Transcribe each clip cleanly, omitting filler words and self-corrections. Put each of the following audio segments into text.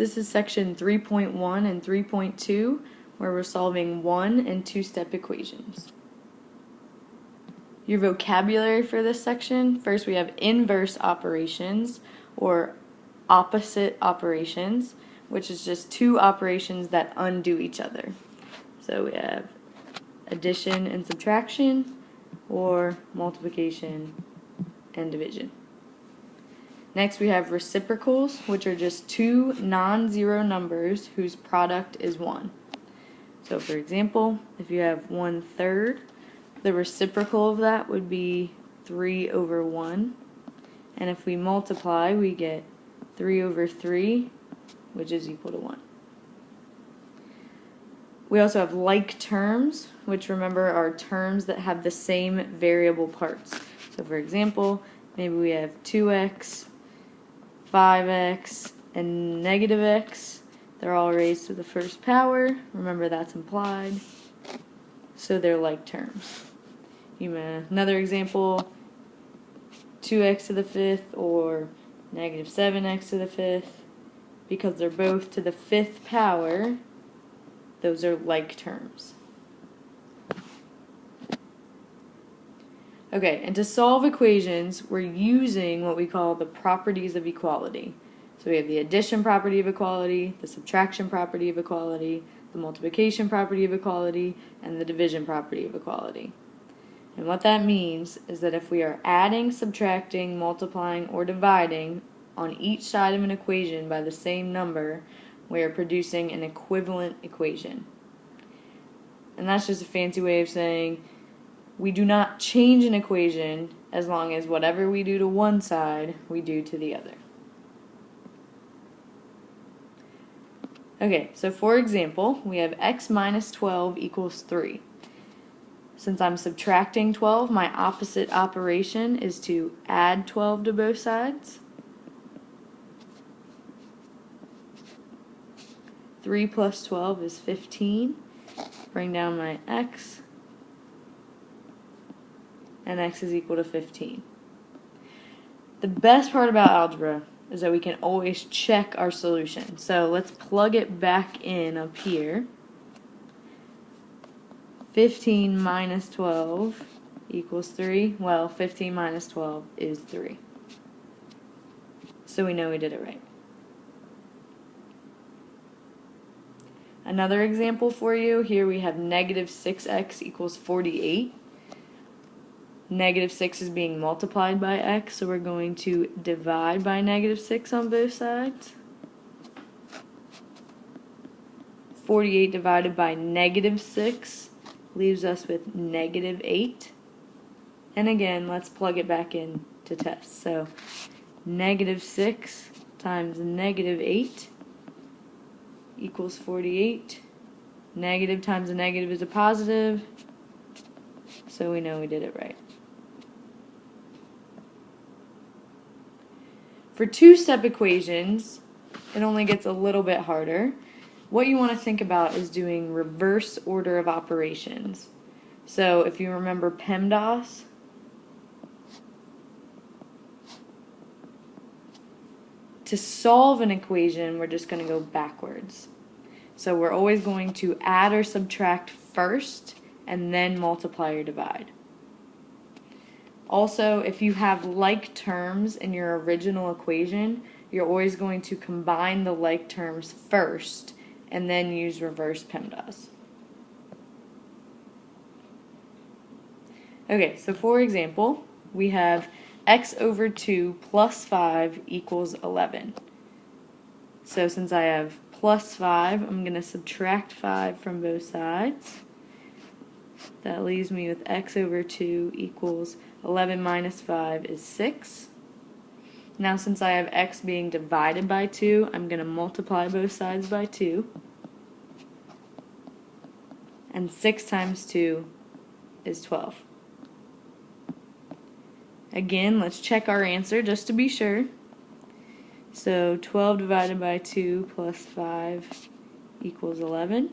This is section 3.1 and 3.2, where we're solving 1- and 2-step equations. Your vocabulary for this section: first we have inverse operations, or opposite operations, which is just two operations that undo each other. So we have addition and subtraction, or multiplication and division. Next we have reciprocals, which are just two non-zero numbers whose product is 1. So for example, if you have 1/3, the reciprocal of that would be 3/1. And if we multiply, we get 3/3, which is equal to 1. We also have like terms, which, remember, are terms that have the same variable parts. So for example, maybe we have 2x, 5x, and -x. They're all raised to the first power. Remember, that's implied. So they're like terms. Another example, 2x to the 5th or -7x to the 5th. Because they're both to the 5th power, those are like terms. Okay, and to solve equations, we're using what we call the properties of equality. So we have the addition property of equality, the subtraction property of equality, the multiplication property of equality, and the division property of equality. And what that means is that if we are adding, subtracting, multiplying, or dividing on each side of an equation by the same number, we are producing an equivalent equation. And that's just a fancy way of saying we do not change an equation as long as whatever we do to one side, we do to the other. Okay, so for example, we have x minus 12 equals 3. Since I'm subtracting 12, my opposite operation is to add 12 to both sides. 3 plus 12 is 15. Bring down my x, and x is equal to 15. The best part about algebra is that we can always check our solution. So let's plug it back in up here. 15 minus 12 equals 3. Well, 15 minus 12 is 3. So we know we did it right. Another example for you, here we have -6x equals 48. -6 is being multiplied by x, so we're going to divide by -6 on both sides. 48 divided by -6 leaves us with -8. And again, let's plug it back in to test. So -6 times -8 equals 48. Negative times a negative is a positive, so we know we did it right. For two-step equations, it only gets a little bit harder. What you want to think about is doing reverse order of operations. So if you remember PEMDAS, to solve an equation, we're just going to go backwards. So we're always going to add or subtract first, and then multiply or divide. Also, if you have like terms in your original equation, you're always going to combine the like terms first, and then use reverse PEMDAS. Okay, so for example, we have x over 2 plus 5 equals 11. So since I have plus 5, I'm going to subtract 5 from both sides. That leaves me with x over 2 equals 11 minus 5 is 6. Now since I have x being divided by 2, I'm going to multiply both sides by 2. And 6 times 2 is 12. Again, let's check our answer just to be sure. So 12 divided by 2 plus 5 equals 11.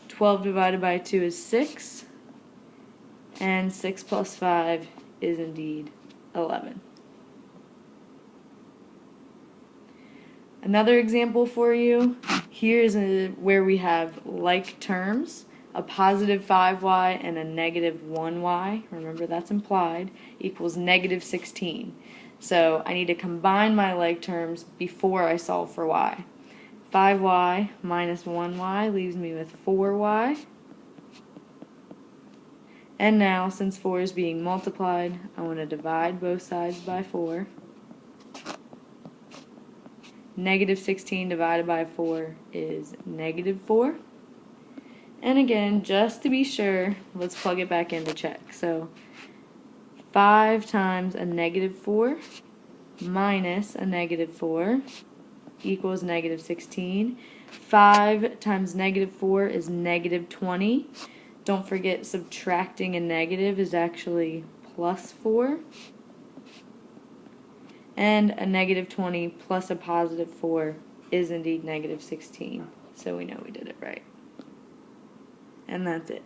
12 divided by 2 is 6. And 6 plus 5 is indeed 11. Another example for you, here's where we have like terms, a positive 5y and a negative 1y, remember that's implied, equals negative 16. So I need to combine my like terms before I solve for y. 5y minus 1y leaves me with 4y. And now, since 4 is being multiplied, I want to divide both sides by 4. Negative 16 divided by 4 is negative 4. And again, just to be sure, let's plug it back in to check. So 5 times a negative 4 minus a negative 4 equals negative 16. 5 times negative 4 is negative 20. Don't forget, subtracting a negative is actually plus 4. And a negative 20 plus a positive 4 is indeed negative 16. So we know we did it right. And that's it.